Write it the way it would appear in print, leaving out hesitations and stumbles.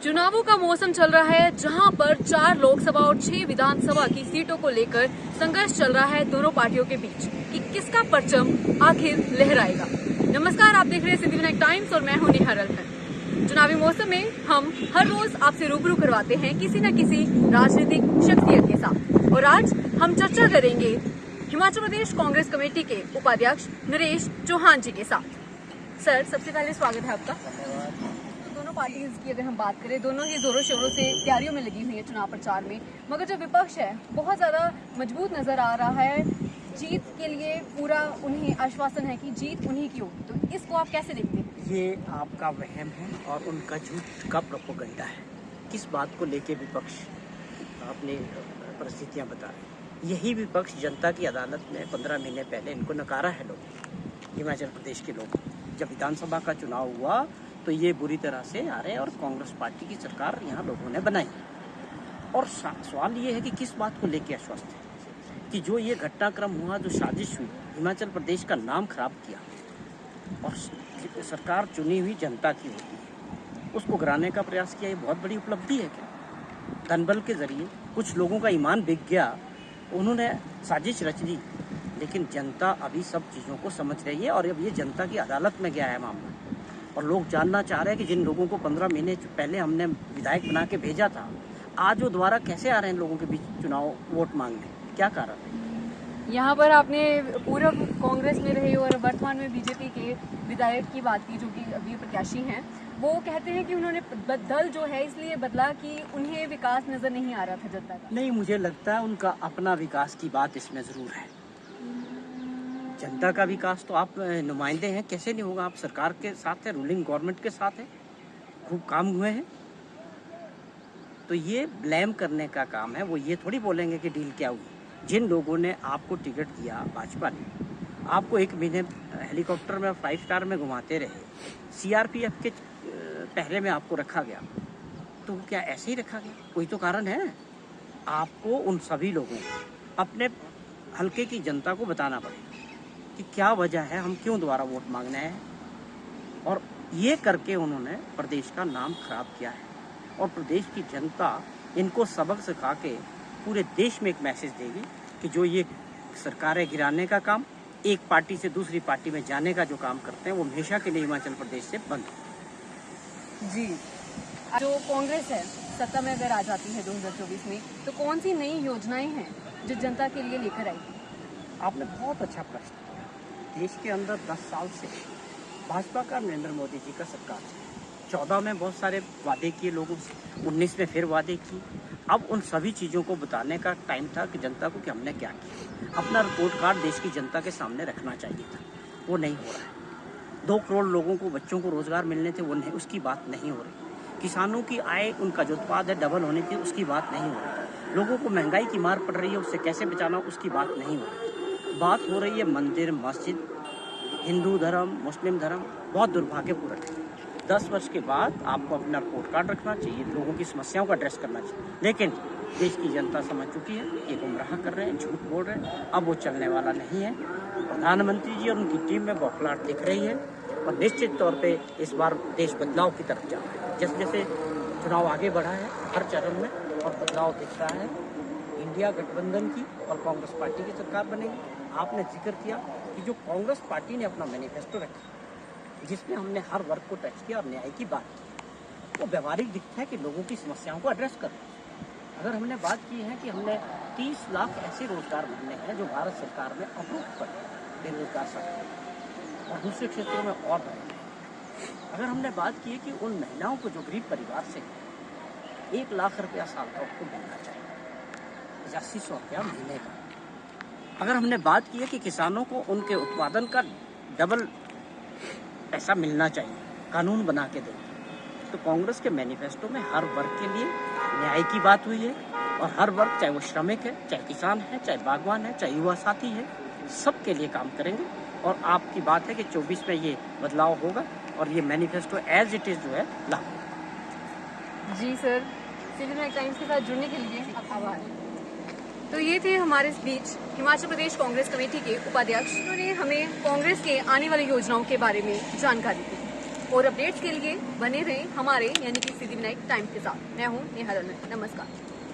चुनावों का मौसम चल रहा है, जहां पर 4 लोकसभा और 6 विधानसभा की सीटों को लेकर संघर्ष चल रहा है दोनों पार्टियों के बीच कि किसका परचम आखिर लहराएगा। नमस्कार, आप देख रहे हैं सिद्धिविनायक टाइम्स और मैं हूं नेहा रलहन। चुनावी मौसम में हम हर रोज आपसे रूबरू करवाते हैं किसी न किसी राजनीतिक शख्सियत के साथ, और आज हम चर्चा करेंगे हिमाचल प्रदेश कांग्रेस कमेटी के उपाध्यक्ष नरेश चौहान जी के साथ। सर, सबसे पहले स्वागत है आपका। दोनों पार्टीज की अगर हम बात करें, दोनों ही जोरों शोरों से तैयारियों में लगी हुई है चुनाव प्रचार में, मगर जो विपक्ष है बहुत ज्यादा मजबूत नजर आ रहा है। जीत के लिए पूरा उन्हें आश्वासन है कि जीत उन्हीं की होगी, तो इसको आप कैसे देखते हैं? ये आपका वहम है और उनका झूठ का प्रोपेगेंडा है। किस बात को लेके विपक्ष अपनी परिस्थितियां बता रहे हैं? यही विपक्ष जनता की अदालत में 15 महीने पहले इनको नकारा है लोग, हिमाचल प्रदेश के लोग। जब विधानसभा का चुनाव हुआ तो ये बुरी तरह से आ रहे हैं और कांग्रेस पार्टी की सरकार यहाँ लोगों ने बनाई। और सवाल ये है कि किस बात को लेके आश्वस्त है कि जो ये घटनाक्रम हुआ, जो साजिश हुई, हिमाचल प्रदेश का नाम खराब किया और सरकार चुनी हुई जनता की होती है, उसको गिराने का प्रयास किया, ये बहुत बड़ी उपलब्धि है क्या? धनबल के जरिए कुछ लोगों का ईमान बिक गया, उन्होंने साजिश रच दी, लेकिन जनता अभी सब चीज़ों को समझ रही है और अब ये जनता की अदालत में गया है मामला। और लोग जानना चाह रहे हैं कि जिन लोगों को 15 महीने पहले हमने विधायक बना के भेजा था, आज वो दोबारा कैसे आ रहे हैं लोगों के बीच चुनाव वोट मांगने? क्या कारण है? यहाँ पर आपने पूर्व कांग्रेस में रहे और वर्तमान में बीजेपी के विधायक की बात की, जो कि अभी प्रत्याशी हैं। वो कहते हैं कि उन्होंने दल जो है इसलिए बदला कि उन्हें विकास नजर नहीं आ रहा था जनता का। नहीं, मुझे लगता है उनका अपना विकास की बात इसमें जरूर है। जनता का विकास तो आप नुमाइंदे हैं, कैसे नहीं होगा? आप सरकार के साथ है, रूलिंग गवर्नमेंट के साथ है, खूब काम हुए हैं। तो ये ब्लेम करने का काम है। वो ये थोड़ी बोलेंगे कि डील क्या हुई। जिन लोगों ने आपको टिकट दिया, भाजपा ने आपको 1 महीने हेलीकॉप्टर में 5 स्टार में घुमाते रहे, सीआरपीएफ के पहरे में आपको रखा गया, तो क्या ऐसे ही रखा गया? कोई तो कारण है। आपको उन सभी लोगों को, अपने हल्के की जनता को बताना पड़ेगा कि क्या वजह है, हम क्यों दोबारा वोट मांगने आए हैं। और ये करके उन्होंने प्रदेश का नाम खराब किया है और प्रदेश की जनता इनको सबक सिखा के पूरे देश में एक मैसेज देगी कि जो ये सरकारें गिराने का काम, एक पार्टी से दूसरी पार्टी में जाने का जो काम करते हैं, वो हमेशा के लिए हिमाचल प्रदेश से बंद है। जी, जो कांग्रेस है सत्ता में अगर आ जाती है 2024 में, तो कौन सी नई योजनाएं हैं जो जनता के लिए लेकर आएगी? आपने बहुत अच्छा प्रश्न किया। देश के अंदर 10 साल से भाजपा का, नरेंद्र मोदी जी का सरकार है। 14 में बहुत सारे वादे किए लोगों से, 19 में फिर वादे किए। अब उन सभी चीज़ों को बताने का टाइम था कि जनता को कि हमने क्या किया। अपना रिपोर्ट कार्ड देश की जनता के सामने रखना चाहिए था, वो नहीं हो रहा है। 2 करोड़ लोगों को, बच्चों को रोजगार मिलने थे, वो नहीं, उसकी बात नहीं हो रही। किसानों की आय, उनका जो उत्पाद है डबल होनी थी, उसकी बात नहीं हो रही। लोगों को महंगाई की मार पड़ रही है, उससे कैसे बचाना, उसकी बात नहीं हो रही। बात हो रही है मंदिर, मस्जिद, हिंदू धर्म, मुस्लिम धर्म। बहुत दुर्भाग्यपूर्ण है। 10 वर्ष के बाद आपको अपना रिपोर्ट कार्ड रखना चाहिए, लोगों की समस्याओं का एड्रेस करना चाहिए, लेकिन देश की जनता समझ चुकी है, ये गुमराह कर रहे हैं, झूठ बोल रहे हैं। अब वो चलने वाला नहीं है। प्रधानमंत्री जी और उनकी टीम में बौखलाहट दिख रही है और निश्चित तौर पे इस बार देश बदलाव की तरफ जा रहा है। जैसे जैसे चुनाव आगे बढ़ा है, हर चरण में और बदलाव दिख रहा है। इंडिया गठबंधन की और कांग्रेस पार्टी की सरकार बनेगी। आपने जिक्र किया कि जो कांग्रेस पार्टी ने अपना मैनिफेस्टो रखा, जिसमें हमने हर वर्ग को टच किया और न्याय की बात की, वो व्यवहारिक दिखता है कि लोगों की समस्याओं को एड्रेस कर। अगर हमने बात की है कि हमने 30 लाख ऐसे रोजगार बनने हैं जो भारत सरकार ने अप्रूव कर बेरोजगार साथी और दूसरे क्षेत्रों में और बढ़े। अगर हमने बात की है कि उन महिलाओं को जो गरीब परिवार से 1 लाख रुपया साल का उसको मिलना चाहिए, 8500 रुपया महीने का। अगर हमने बात की है कि किसानों को उनके उत्पादन का डबल पैसा मिलना चाहिए, कानून बना के दें, तो कांग्रेस के मैनिफेस्टो में हर वर्ग के लिए न्याय की बात हुई है। और हर वर्ग, चाहे वो श्रमिक है, चाहे किसान है, चाहे बागवान है, चाहे युवा साथी है, सबके लिए काम करेंगे। और आपकी बात है कि 24 में ये बदलाव होगा और ये मैनिफेस्टो एज इट इज जो है लागू। जी सर, सिद्धिविनायक टाइम्स के साथ जुड़ने के लिए आभार। तो ये थे हमारे इस बीच हिमाचल प्रदेश कांग्रेस कमेटी के उपाध्यक्ष, उन्होंने हमें कांग्रेस के आने वाली योजनाओं के बारे में जानकारी दी। और अपडेट्स के लिए बने रहे हमारे यानी कि सिद्धिविनायक टाइम्स के साथ। मैं हूं नेहा रनन। नमस्कार।